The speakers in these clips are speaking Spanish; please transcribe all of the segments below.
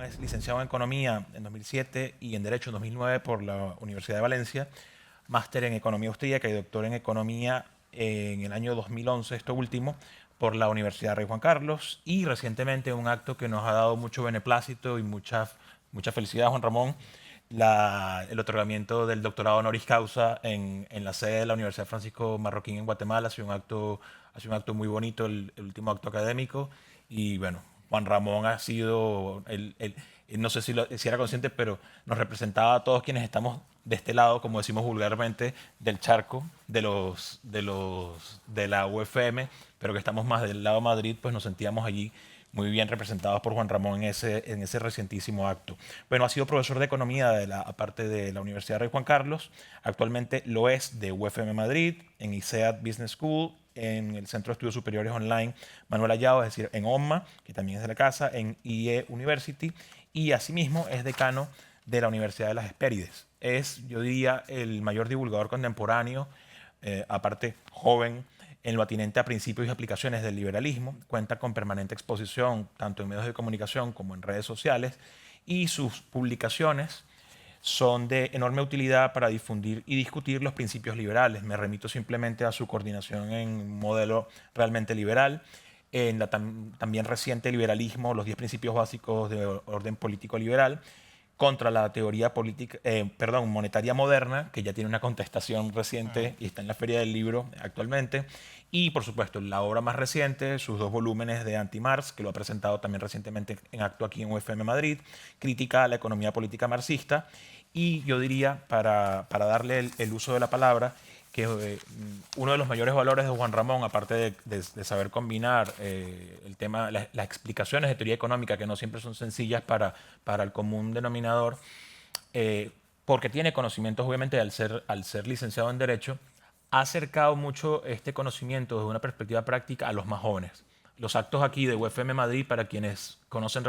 es licenciado en Economía en 2007 y en Derecho en 2009 por la Universidad de Valencia, máster en Economía Austríaca y doctor en Economía en el año 2011, esto último, por la Universidad Rey Juan Carlos, y recientemente un acto que nos ha dado mucho beneplácito y mucha felicidad, Juan Ramón, el otorgamiento del doctorado honoris causa en la sede de la Universidad Francisco Marroquín en Guatemala. Ha sido un acto muy bonito, el último acto académico. Y bueno, Juan Ramón ha sido, no sé si era consciente, pero nos representaba a todos quienes estamos de este lado, como decimos vulgarmente, del charco, de la UFM, pero que estamos más del lado de Madrid, pues nos sentíamos allí muy bien representados por Juan Ramón en ese recientísimo acto. Bueno, ha sido profesor de economía aparte de la Universidad Rey Juan Carlos, actualmente lo es de UFM Madrid, en ISEAD Business School, en el Centro de Estudios Superiores Online Manuel Ayao, es decir, en OMMA, que también es de la casa, en IE University, y asimismo es decano de la Universidad de las Hespérides. Es, yo diría, el mayor divulgador contemporáneo, aparte joven, en lo atinente a principios y aplicaciones del liberalismo. Cuenta con permanente exposición tanto en medios de comunicación como en redes sociales, y sus publicaciones son de enorme utilidad para difundir y discutir los principios liberales. Me remito simplemente a su coordinación en un modelo realmente liberal, en la también reciente Liberalismo, los 10 principios básicos de orden político liberal, contra la teoría política, monetaria moderna, que ya tiene una contestación reciente y está en la Feria del Libro actualmente. Y, por supuesto, la obra más reciente, sus 2 volúmenes de Anti-Marx, que lo ha presentado también recientemente en acto aquí en UFM Madrid, Crítica a la economía política marxista. Y yo diría, para darle el uso de la palabra, que uno de los mayores valores de Juan Ramón, aparte de saber combinar el tema, las explicaciones de teoría económica, que no siempre son sencillas para el común denominador, porque tiene conocimientos, obviamente, al ser licenciado en Derecho, ha acercado mucho este conocimiento desde una perspectiva práctica a los más jóvenes. Los actos aquí de UFM Madrid, para quienes conocen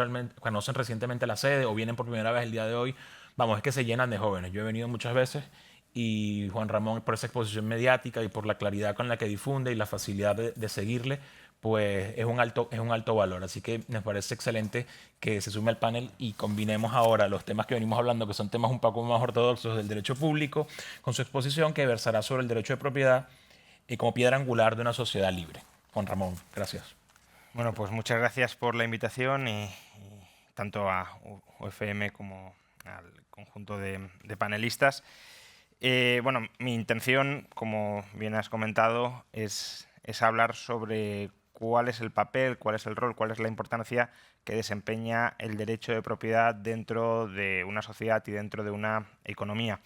recientemente la sede o vienen por primera vez el día de hoy, vamos, es que se llenan de jóvenes. Yo he venido muchas veces y Juan Ramón, por esa exposición mediática y por la claridad con la que difunde y la facilidad de seguirle, pues es un alto valor. Así que me parece excelente que se sume al panel y combinemos ahora los temas que venimos hablando, que son temas un poco más ortodoxos del derecho público, con su exposición que versará sobre el derecho de propiedad como piedra angular de una sociedad libre. Juan Ramón, gracias. Bueno, pues muchas gracias por la invitación y tanto a UFM como al conjunto de panelistas. Bueno, mi intención, como bien has comentado, es hablar sobre cuál es el papel, cuál es el rol, cuál es la importancia que desempeña el derecho de propiedad dentro de una sociedad y dentro de una economía.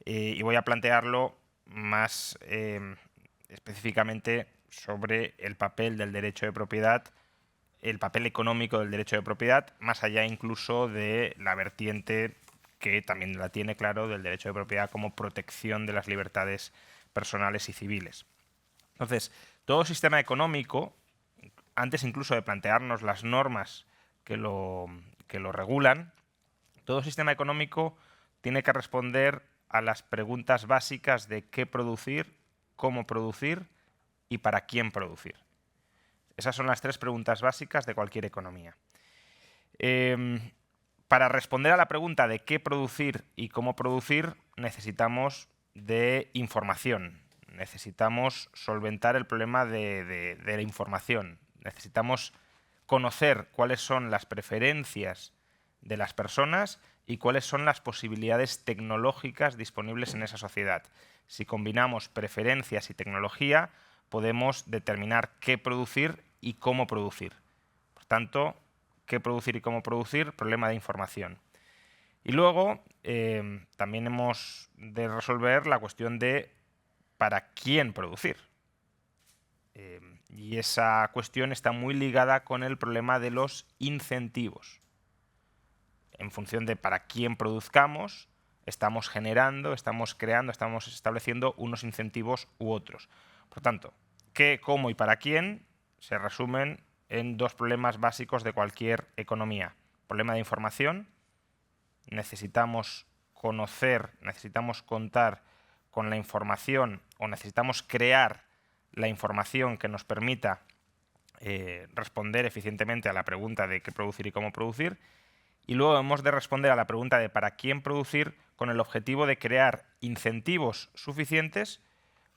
Y voy a plantearlo más específicamente sobre el papel del derecho de propiedad, el papel económico del derecho de propiedad, más allá incluso de la vertiente que también la tiene, claro, del derecho de propiedad como protección de las libertades personales y civiles. Entonces, todo sistema económico, antes incluso de plantearnos las normas que lo regulan, todo sistema económico tiene que responder a las preguntas básicas de qué producir, cómo producir y para quién producir. Esas son las 3 preguntas básicas de cualquier economía. Para responder a la pregunta de qué producir y cómo producir, necesitamos de información. Necesitamos solventar el problema de la información. Necesitamos conocer cuáles son las preferencias de las personas y cuáles son las posibilidades tecnológicas disponibles en esa sociedad. Si combinamos preferencias y tecnología, podemos determinar qué producir y cómo producir. Por tanto, qué producir y cómo producir, problema de información. Y luego también hemos de resolver la cuestión de para quién producir. Y esa cuestión está muy ligada con el problema de los incentivos. En función de para quién produzcamos, estamos generando, estamos creando, estamos estableciendo unos incentivos u otros. Por tanto, qué, cómo y para quién se resumen en 2 problemas básicos de cualquier economía. Problema de información. Necesitamos conocer, necesitamos contar con la información o necesitamos crear la información que nos permita responder eficientemente a la pregunta de qué producir y cómo producir. y luego hemos de responder a la pregunta de para quién producir con el objetivo de crear incentivos suficientes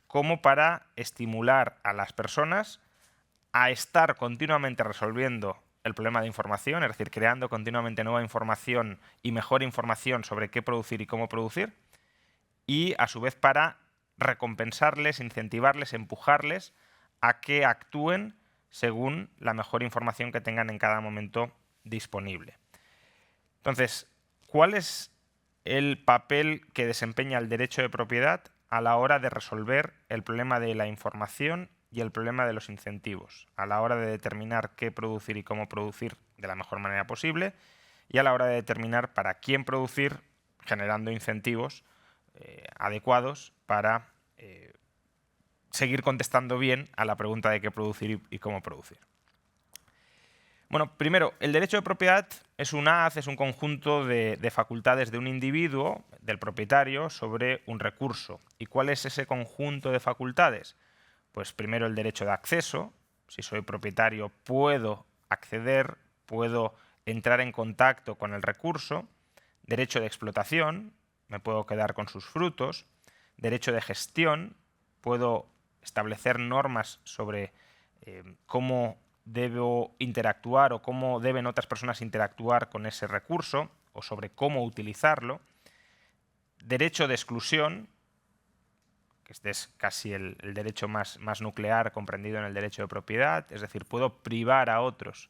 como para estimular a las personas a estar continuamente resolviendo el problema de información, es decir, creando continuamente nueva información y mejor información sobre qué producir y cómo producir, y a su vez para recompensarles, incentivarles, empujarles a que actúen según la mejor información que tengan en cada momento disponible. Entonces, ¿cuál es el papel que desempeña el derecho de propiedad a la hora de resolver el problema de la información y el problema de los incentivos, a la hora de determinar qué producir y cómo producir de la mejor manera posible, y a la hora de determinar para quién producir, generando incentivos adecuados para seguir contestando bien a la pregunta de qué producir y cómo producir? Bueno, primero, el derecho de propiedad es un haz, es un conjunto de facultades de un individuo, del propietario, sobre un recurso. ¿Y cuál es ese conjunto de facultades? Pues primero el derecho de acceso. Si soy propietario puedo acceder, puedo entrar en contacto con el recurso. Derecho de explotación, me puedo quedar con sus frutos. Derecho de gestión, puedo establecer normas sobre cómo debo interactuar o cómo deben otras personas interactuar con ese recurso o sobre cómo utilizarlo. Derecho de exclusión, que este es casi el derecho más nuclear comprendido en el derecho de propiedad, es decir, puedo privar a otros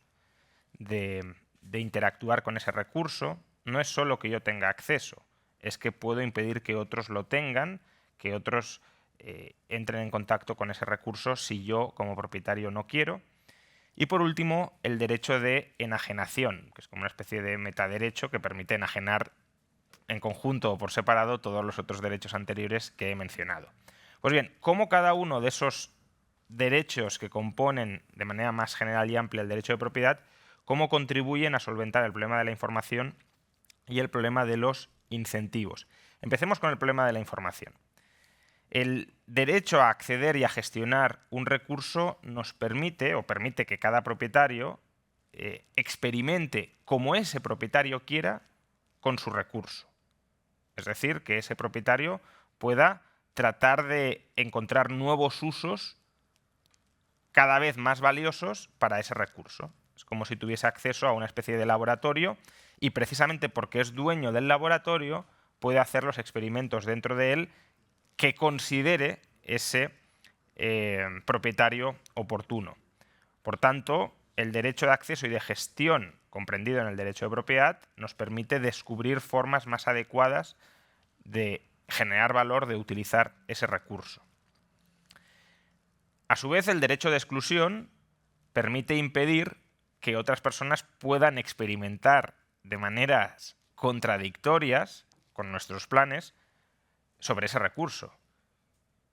de interactuar con ese recurso. No es solo que yo tenga acceso, es que puedo impedir que otros lo tengan, que otros entren en contacto con ese recurso si yo como propietario no quiero. Y por último, el derecho de enajenación, que es como una especie de metaderecho que permite enajenar en conjunto o por separado todos los otros derechos anteriores que he mencionado. Pues bien, ¿cómo cada uno de esos derechos que componen de manera más general y amplia el derecho de propiedad, cómo contribuyen a solventar el problema de la información y el problema de los incentivos? Empecemos con el problema de la información. El derecho a acceder y a gestionar un recurso nos permite, o permite que cada propietario experimente como ese propietario quiera con su recurso. Es decir, que ese propietario pueda tratar de encontrar nuevos usos cada vez más valiosos para ese recurso. Es como si tuviese acceso a una especie de laboratorio y precisamente porque es dueño del laboratorio puede hacer los experimentos dentro de él que considere ese propietario oportuno. Por tanto, el derecho de acceso y de gestión comprendido en el derecho de propiedad nos permite descubrir formas más adecuadas de generar valor, de utilizar ese recurso. A su vez, el derecho de exclusión permite impedir que otras personas puedan experimentar de maneras contradictorias con nuestros planes sobre ese recurso.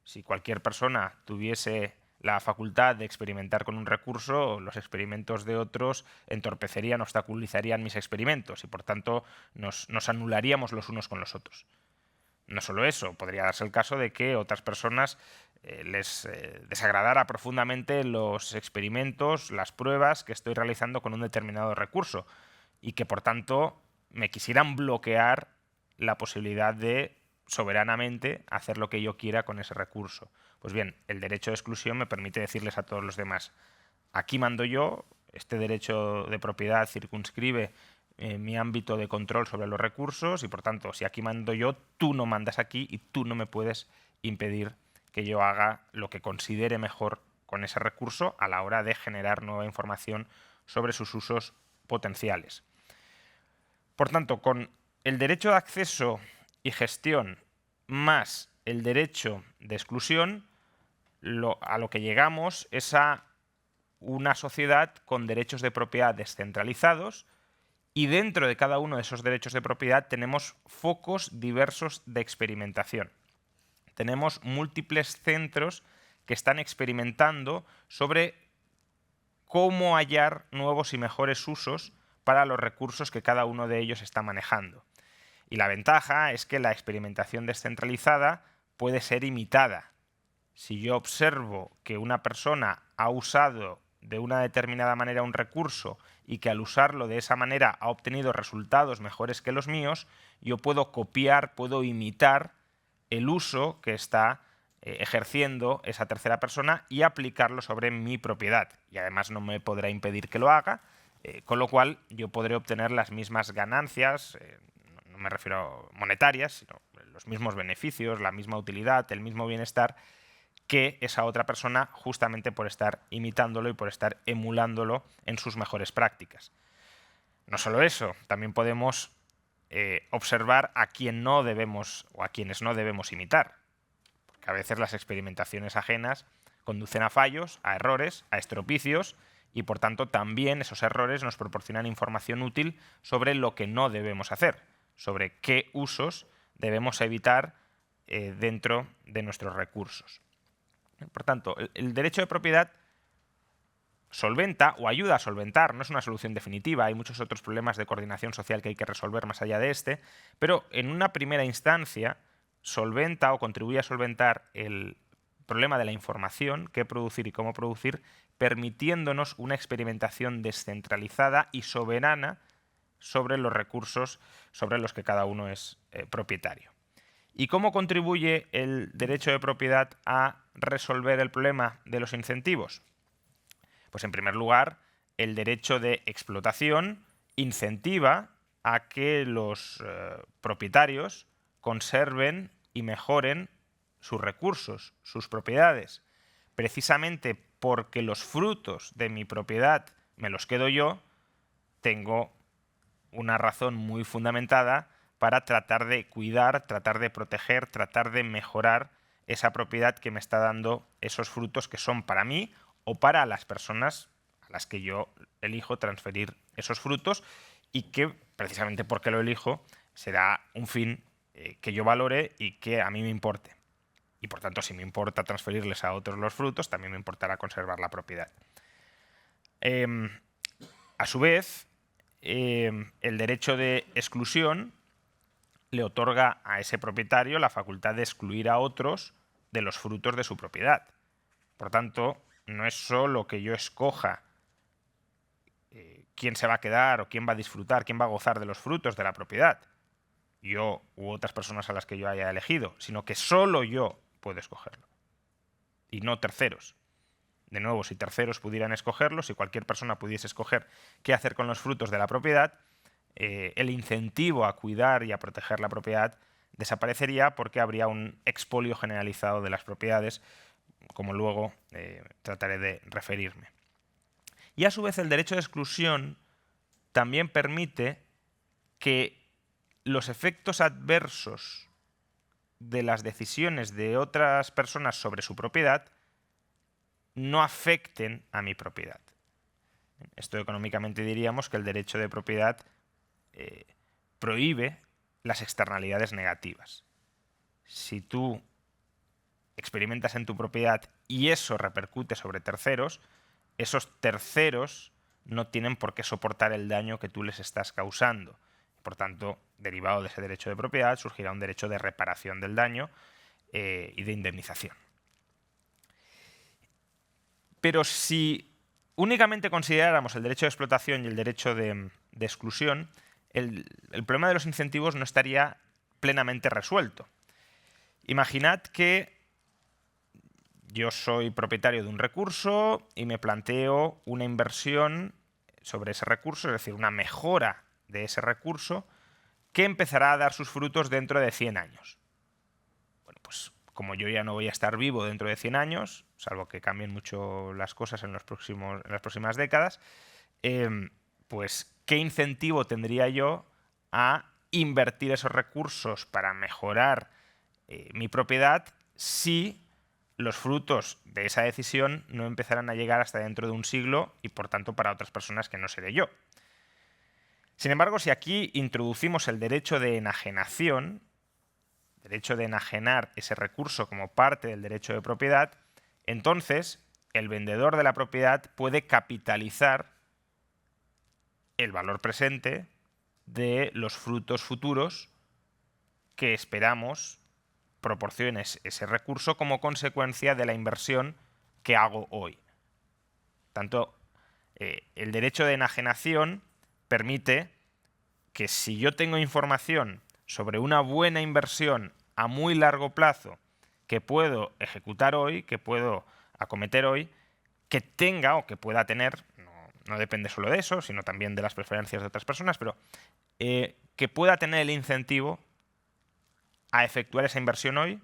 Si cualquier persona tuviese la facultad de experimentar con un recurso, los experimentos de otros entorpecerían, obstaculizarían mis experimentos y por tanto nos anularíamos los unos con los otros. No solo eso, podría darse el caso de que otras personas les desagradara profundamente los experimentos, las pruebas que estoy realizando con un determinado recurso y que por tanto me quisieran bloquear la posibilidad de soberanamente hacer lo que yo quiera con ese recurso. Pues bien, el derecho de exclusión me permite decirles a todos los demás, aquí mando yo, este derecho de propiedad circunscribe mi ámbito de control sobre los recursos y por tanto, si aquí mando yo, tú no mandas aquí y tú no me puedes impedir que yo haga lo que considere mejor con ese recurso a la hora de generar nueva información sobre sus usos potenciales. Por tanto, con el derecho de acceso y gestión más el derecho de exclusión, a lo que llegamos es a una sociedad con derechos de propiedad descentralizados y dentro de cada uno de esos derechos de propiedad tenemos focos diversos de experimentación. Tenemos múltiples centros que están experimentando sobre cómo hallar nuevos y mejores usos para los recursos que cada uno de ellos está manejando. Y la ventaja es que la experimentación descentralizada puede ser imitada. Si yo observo que una persona ha usado de una determinada manera un recurso y que al usarlo de esa manera ha obtenido resultados mejores que los míos, yo puedo copiar, puedo imitar el uso que está ejerciendo esa tercera persona y aplicarlo sobre mi propiedad. Y además no me podrá impedir que lo haga, con lo cual yo podré obtener las mismas ganancias, no me refiero monetarias, sino los mismos beneficios, la misma utilidad, el mismo bienestar que esa otra persona, justamente por estar imitándolo y por estar emulándolo en sus mejores prácticas. No solo eso, también podemos observar a quién no debemos o a quienes no debemos imitar. Porque a veces las experimentaciones ajenas conducen a fallos, a errores, a estropicios, y por tanto también esos errores nos proporcionan información útil sobre lo que no debemos hacer, sobre qué usos debemos evitar dentro de nuestros recursos. Por tanto, el derecho de propiedad solventa o ayuda a solventar, no es una solución definitiva, hay muchos otros problemas de coordinación social que hay que resolver más allá de este, pero en una primera instancia solventa o contribuye a solventar el problema de la información, qué producir y cómo producir, permitiéndonos una experimentación descentralizada y soberana sobre los recursos sobre los que cada uno es propietario. ¿Y cómo contribuye el derecho de propiedad a resolver el problema de los incentivos? Pues en primer lugar, el derecho de explotación incentiva a que los propietarios conserven y mejoren sus recursos, sus propiedades. Precisamente porque los frutos de mi propiedad me los quedo yo, tengo una razón muy fundamentada para tratar de cuidar, tratar de proteger, tratar de mejorar esa propiedad que me está dando esos frutos que son para mí o para las personas a las que yo elijo transferir esos frutos y que, precisamente porque lo elijo, será un fin que yo valore y que a mí me importe. Y por tanto, si me importa transferirles a otros los frutos, también me importará conservar la propiedad. A su vez, el derecho de exclusión le otorga a ese propietario la facultad de excluir a otros de los frutos de su propiedad. Por tanto, no es solo que yo escoja quién se va a quedar o quién va a disfrutar, quién va a gozar de los frutos de la propiedad, yo u otras personas a las que yo haya elegido, sino que solo yo puedo escogerlo y no terceros. De nuevo, si terceros pudieran escogerlo, si cualquier persona pudiese escoger qué hacer con los frutos de la propiedad, el incentivo a cuidar y a proteger la propiedad desaparecería porque habría un expolio generalizado de las propiedades, como luego trataré de referirme. Y a su vez el derecho de exclusión también permite que los efectos adversos de las decisiones de otras personas sobre su propiedad no afecten a mi propiedad. Esto económicamente diríamos que el derecho de propiedad prohíbe las externalidades negativas. Si tú experimentas en tu propiedad y eso repercute sobre terceros, esos terceros no tienen por qué soportar el daño que tú les estás causando. Por tanto, derivado de ese derecho de propiedad, surgirá un derecho de reparación del daño y de indemnización. Pero si únicamente consideráramos el derecho de explotación y el derecho de exclusión, el problema de los incentivos no estaría plenamente resuelto. Imaginad que yo soy propietario de un recurso y me planteo una inversión sobre ese recurso, es decir, una mejora de ese recurso que empezará a dar sus frutos dentro de 100 años. Bueno, pues como yo ya no voy a estar vivo dentro de 100 años, salvo que cambien mucho las cosas en las próximas décadas, pues ¿qué incentivo tendría yo a invertir esos recursos para mejorar mi propiedad si los frutos de esa decisión no empezarán a llegar hasta dentro de un siglo y por tanto para otras personas que no seré yo? Sin embargo, si aquí introducimos el derecho de enajenación, derecho de enajenar ese recurso como parte del derecho de propiedad, entonces el vendedor de la propiedad puede capitalizar el valor presente de los frutos futuros que esperamos proporcione ese recurso como consecuencia de la inversión que hago hoy. Tanto, el derecho de enajenación permite que si yo tengo información sobre una buena inversión a muy largo plazo que puedo ejecutar hoy, que puedo acometer hoy, que tenga o que pueda tener, no depende solo de eso, sino también de las preferencias de otras personas, pero que pueda tener el incentivo a efectuar esa inversión hoy,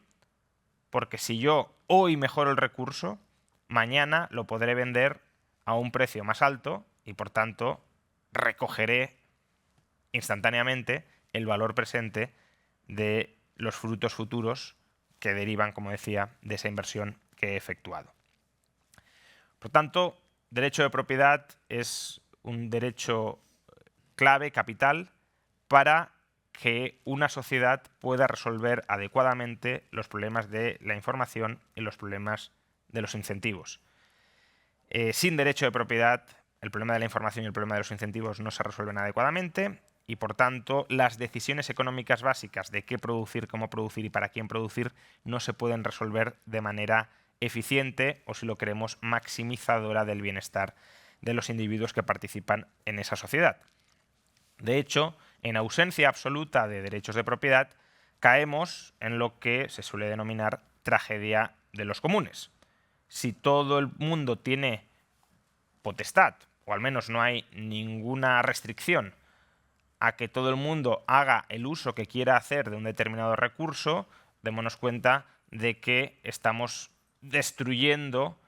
porque si yo hoy mejoro el recurso, mañana lo podré vender a un precio más alto y, por tanto, recogeré instantáneamente el valor presente de los frutos futuros que derivan, como decía, de esa inversión que he efectuado. Por tanto, derecho de propiedad es un derecho clave, capital, para que una sociedad pueda resolver adecuadamente los problemas de la información y los problemas de los incentivos. Sin derecho de propiedad, el problema de la información y el problema de los incentivos no se resuelven adecuadamente y, por tanto, las decisiones económicas básicas de qué producir, cómo producir y para quién producir no se pueden resolver de manera eficiente o, si lo queremos, maximizadora del bienestar de los individuos que participan en esa sociedad. De hecho, en ausencia absoluta de derechos de propiedad, caemos en lo que se suele denominar tragedia de los comunes. Si todo el mundo tiene potestad, o al menos no hay ninguna restricción a que todo el mundo haga el uso que quiera hacer de un determinado recurso, démonos cuenta de que estamos destruyendo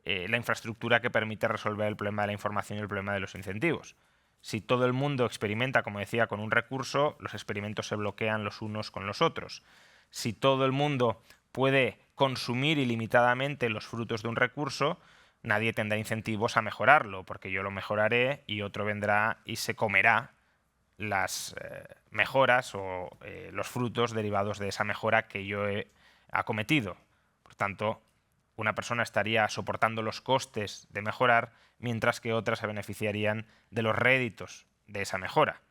la infraestructura que permite resolver el problema de la información y el problema de los incentivos. Si todo el mundo experimenta, como decía, con un recurso, los experimentos se bloquean los unos con los otros. Si todo el mundo puede consumir ilimitadamente los frutos de un recurso, nadie tendrá incentivos a mejorarlo, porque yo lo mejoraré y otro vendrá y se comerá las mejoras o los frutos derivados de esa mejora que yo he acometido. Por tanto, una persona estaría soportando los costes de mejorar, mientras que otras se beneficiarían de los réditos de esa mejora.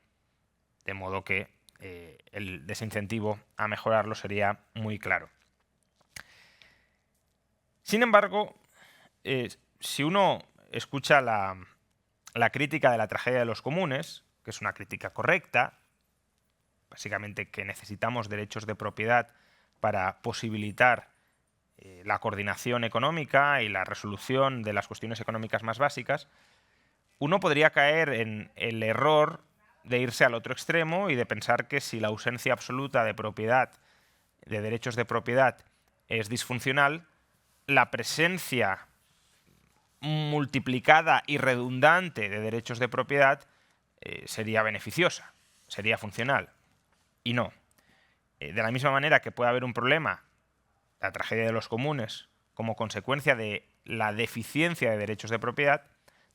De modo que el desincentivo a mejorarlo sería muy claro. Sin embargo, si uno escucha la crítica de la tragedia de los comunes, que es una crítica correcta, básicamente que necesitamos derechos de propiedad para posibilitar la coordinación económica y la resolución de las cuestiones económicas más básicas, uno podría caer en el error de irse al otro extremo y de pensar que si la ausencia absoluta de propiedad, de derechos de propiedad, es disfuncional, la presencia multiplicada y redundante de derechos de propiedad sería beneficiosa, sería funcional. Y no. De la misma manera que puede haber un problema, la tragedia de los comunes, como consecuencia de la deficiencia de derechos de propiedad,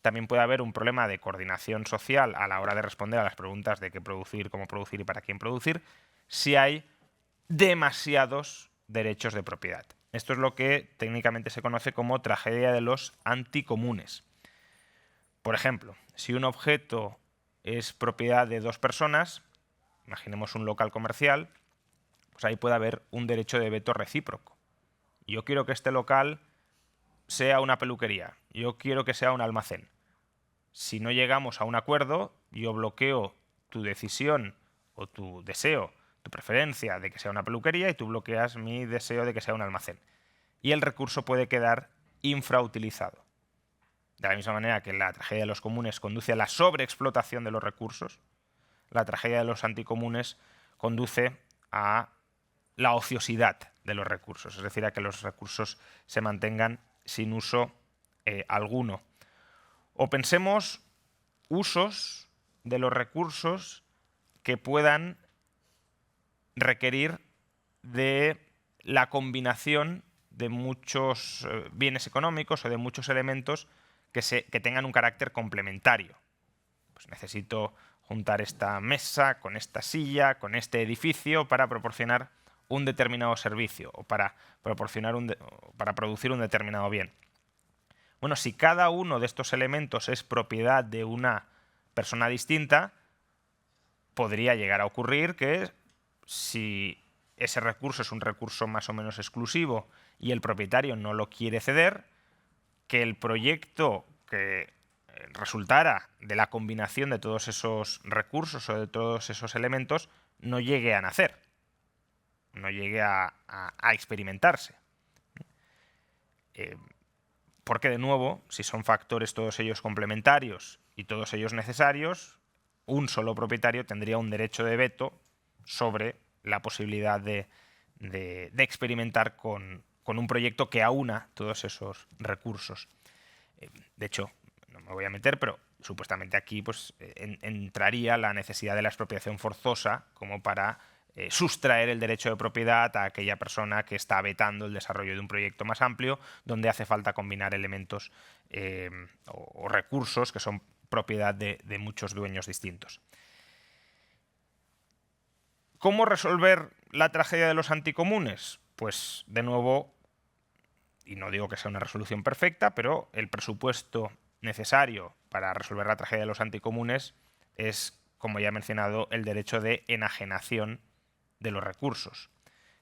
también puede haber un problema de coordinación social a la hora de responder a las preguntas de qué producir, cómo producir y para quién producir, si hay demasiados derechos de propiedad. Esto es lo que técnicamente se conoce como tragedia de los anticomunes. Por ejemplo, si un objeto es propiedad de dos personas, imaginemos un local comercial, pues ahí puede haber un derecho de veto recíproco. Yo quiero que este local sea una peluquería, yo quiero que sea un almacén. Si no llegamos a un acuerdo, yo bloqueo tu decisión o tu deseo, tu preferencia de que sea una peluquería y tú bloqueas mi deseo de que sea un almacén. Y el recurso puede quedar infrautilizado. De la misma manera que la tragedia de los comunes conduce a la sobreexplotación de los recursos, la tragedia de los anticomunes conduce a la ociosidad de los recursos, es decir, a que los recursos se mantengan sin uso alguno. O pensemos usos de los recursos que puedan requerir de la combinación de muchos bienes económicos o de muchos elementos que tengan un carácter complementario. Pues necesito juntar esta mesa con esta silla, con este edificio para proporcionar un determinado servicio o para producir un determinado bien. Bueno, si cada uno de estos elementos es propiedad de una persona distinta, podría llegar a ocurrir que si ese recurso es un recurso más o menos exclusivo y el propietario no lo quiere ceder, que el proyecto que resultara de la combinación de todos esos recursos o de todos esos elementos no llegue a nacer, no llegue a experimentarse. Porque, de nuevo, si son factores todos ellos complementarios y todos ellos necesarios, un solo propietario tendría un derecho de veto sobre la posibilidad de experimentar con un proyecto que aúna todos esos recursos. De hecho, no me voy a meter, pero supuestamente aquí pues, entraría la necesidad de la expropiación forzosa como para sustraer el derecho de propiedad a aquella persona que está vetando el desarrollo de un proyecto más amplio, donde hace falta combinar elementos o recursos que son propiedad de muchos dueños distintos. ¿Cómo resolver la tragedia de los anticomunes? Pues, de nuevo, y no digo que sea una resolución perfecta, pero el presupuesto necesario para resolver la tragedia de los anticomunes es, como ya he mencionado, el derecho de enajenación de los recursos.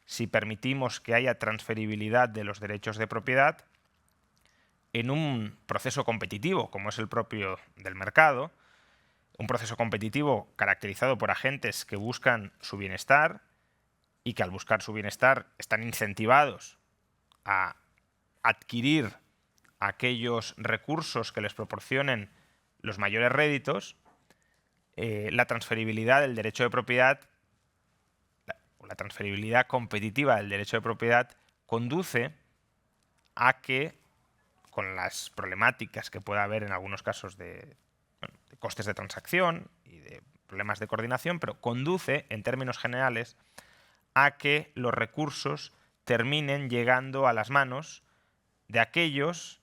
Si permitimos que haya transferibilidad de los derechos de propiedad en un proceso competitivo, como es el propio del mercado, un proceso competitivo caracterizado por agentes que buscan su bienestar y que al buscar su bienestar están incentivados a adquirir aquellos recursos que les proporcionen los mayores réditos, la transferibilidad del derecho de propiedad o la transferibilidad competitiva del derecho de propiedad conduce a que, con las problemáticas que pueda haber en algunos casos de costes de transacción y de problemas de coordinación, pero conduce, en términos generales, a que los recursos terminen llegando a las manos de aquellos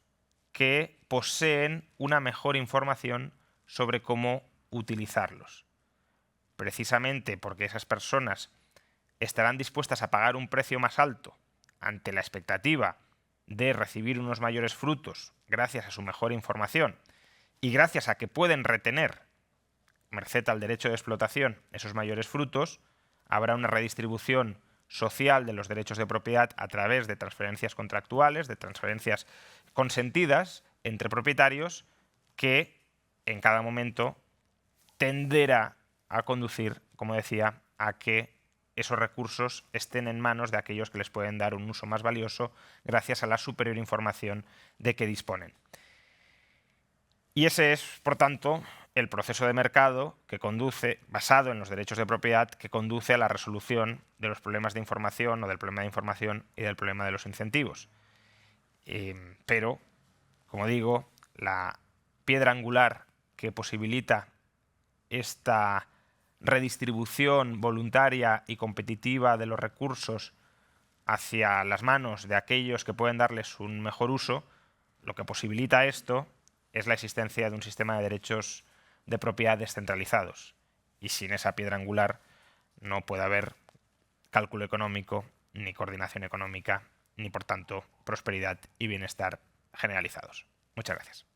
que poseen una mejor información sobre cómo utilizarlos. Precisamente porque esas personas estarán dispuestas a pagar un precio más alto ante la expectativa de recibir unos mayores frutos gracias a su mejor información y gracias a que pueden retener, merced al derecho de explotación, esos mayores frutos, habrá una redistribución social de los derechos de propiedad a través de transferencias contractuales, de transferencias consentidas entre propietarios, que en cada momento tenderá a conducir, como decía, a que esos recursos estén en manos de aquellos que les pueden dar un uso más valioso gracias a la superior información de que disponen. Y ese es, por tanto, el proceso de mercado que conduce, basado en los derechos de propiedad, que conduce a la resolución de los problemas de información o del problema de información y del problema de los incentivos. Pero, como digo, la piedra angular que posibilita esta redistribución voluntaria y competitiva de los recursos hacia las manos de aquellos que pueden darles un mejor uso, lo que posibilita esto es la existencia de un sistema de derechos de propiedad descentralizados. Y sin esa piedra angular no puede haber cálculo económico, ni coordinación económica, ni por tanto prosperidad y bienestar generalizados. Muchas gracias.